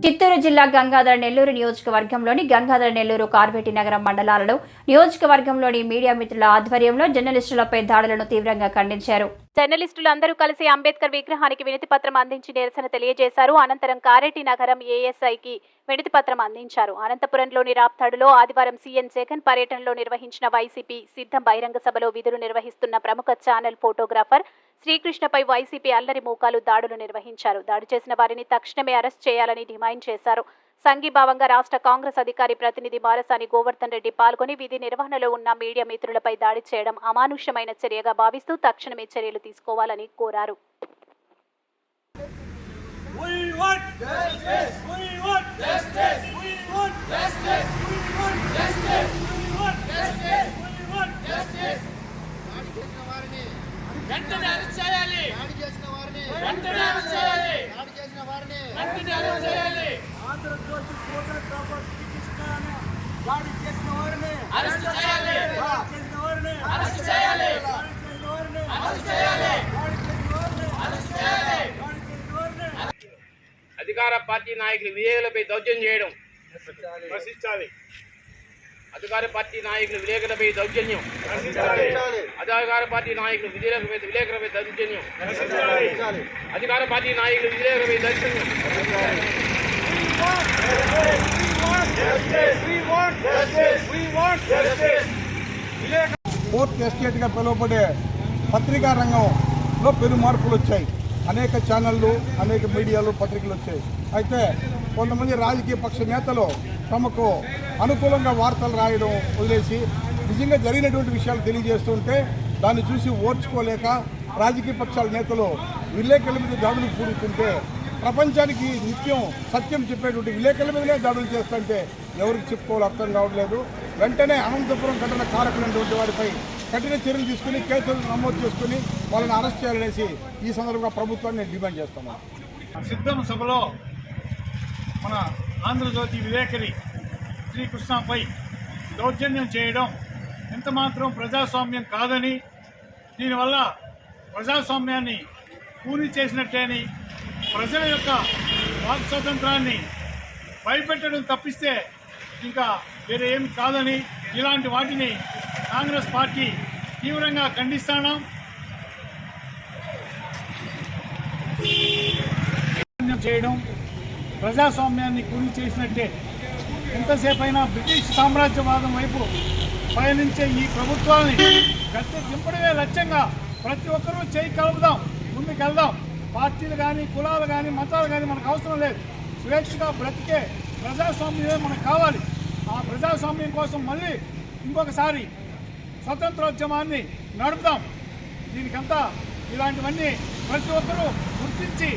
చిత్తూరు జిల్లా గంగాధర నెల్లూరు నియోజకవర్గంలోని గంగాధర నెల్లూరు కార్వేటి నగరం మండలాలలో నియోజకవర్గంలోని మీడియా మిత్రుల ఆధ్వర్యంలో జర్నలిస్టులపై దాడులను తీవ్రంగా ఖండించారు. జర్నలిస్టులు అందరూ కలిసి అంబేద్కర్ విగ్రహానికి వినతి పత్రం అందించి నిరసన తెలియజేశారు. అనంతరం కారేటి నగరం ఏఎస్ఐకి వినతి పత్రం అందించారు. అనంతపురంలోని రాప్తాడులో ఆదివారం సీఎం జగన్ పర్యటనలో నిర్వహించిన వైసీపీ సిద్ధం బహిరంగ సభలో విధులు నిర్వహిస్తున్న ప్రముఖ ఛానల్ ఫోటోగ్రాఫర్ శ్రీకృష్ణపై వైసీపీ అల్లరి మూకాలు దాడులు నిర్వహించారు. దాడి చేసిన వారిని తక్షణమే అరెస్ట్ చేయాలని డిమాండ్ చేశారు. సంఘీభావంగా రాష్ట్ర కాంగ్రెస్ అధికారి ప్రతినిధి మారసాని గోవర్ధన్ రెడ్డి పాల్గొని విధి నిర్వహణలో ఉన్న మీడియా మిత్రులపై దాడి చేయడం అమానుష్యమైన చర్యగా భావిస్తూ తక్షణమే చర్యలు తీసుకోవాలని కోరారు. వెంటనే అరెస్ట్ చేయాలి. దాడి చేసిన వారిని వెంటనే అరెస్ట్ చేయాలి. దాడి చేసిన వారిని వెంటనే అరెస్ట్ చేయాలి. ఆంధ్రజ్యోతి ఫోటోగ్రాఫర్ శ్రీకృష్ణ దాడి చేసిన వారిని అరెస్ట్ చేయాలి. దాడి చేసిన వారిని అరెస్ట్ చేయాలి. దాడి చేసిన వారిని అరెస్ట్ చేయాలి. దాడి చేసిన వారిని అరెస్ట్ చేయాలి. దాడి చేసిన వారిని అధికార పార్టీ నాయకులు విలేకరులపై దౌర్జన్యం చేయడం ప్రశ్నించాలి. అధికార పార్టీ నాయకులు విలేకరులపై దౌర్జన్యం అధికార పార్టీ నాయకులు విలేకరులపై దౌర్జన్యం అధికార పార్టీ నాయకులు విలేకరులపై దౌర్జన్యం ఫోర్త్ ఎస్టేట్ గా పిలువబడే పత్రికా రంగంలో పెను మార్పులు వచ్చాయి. అనేక ఛానళ్ళు, అనేక మీడియాలు, పత్రికలు వచ్చాయి. అయితే కొంతమంది రాజకీయ పక్ష నేతలు తమకు అనుకూలంగా వార్తలు రాయడం వదిలేసి నిజంగా జరిగినటువంటి విషయాలు తెలియజేస్తుంటే దాన్ని చూసి ఓర్చుకోలేక రాజకీయ పక్షాల నేతలు విలేకరుల మీద దాడులు కూడుకుంటే ప్రపంచానికి నిత్యం సత్యం చెప్పేటువంటి విలేకరుల మీదనే దాడులు చేస్తుంటే ఎవరికి చెప్పుకోవాలో అర్థం కావట్లేదు. వెంటనే అనంతపురం ఘటన కారకులైనటువంటి వారిపై కఠిన చర్యలు తీసుకుని కేసులు నమోదు చేసుకుని వాళ్ళని అరెస్ట్ చేయాలనేసి ఈ సందర్భంగా ప్రభుత్వాన్ని నేను డిమాండ్ చేస్తున్నాను. సిద్ధం సభలో మన ఆంధ్రజ్యోతి విలేకరి శ్రీకృష్ణపై దౌర్జన్యం చేయడం ఎంతమాత్రం ప్రజాస్వామ్యం కాదని, దీనివల్ల ప్రజాస్వామ్యాన్ని కూని చేసినట్టేని, ప్రజల యొక్క వాక్ స్వాతంత్రాన్ని భయపెట్టడం తప్పిస్తే ఇంకా వేరే ఏమి కాదని, ఇలాంటి వాటిని కాంగ్రెస్ పార్టీ తీవ్రంగా ఖండిస్తున్నాం. చేయడం ప్రజాస్వామ్యాన్ని కూని చేసినట్టే. ఎంతసేపు అయినా బ్రిటిష్ సామ్రాజ్యవాదం వైపు పయనించే ఈ ప్రభుత్వాన్ని గద్దె దింపడమే లక్ష్యంగా ప్రతి ఒక్కరూ చేయి కలుపుదాం, ముందుకెళ్దాం. పార్టీలు కానీ, కులాలు కానీ, మతాలు కానీ మనకు అవసరం లేదు. స్వేచ్ఛగా బ్రతికే ప్రజాస్వామ్యమే మనకు కావాలి. ఆ ప్రజాస్వామ్యం కోసం మళ్ళీ ఇంకొకసారి స్వతంత్రోద్యమాన్ని నడుపుదాం. దీనికంతా ఇలాంటివన్నీ ప్రతి ఒక్కరూ గుర్తించి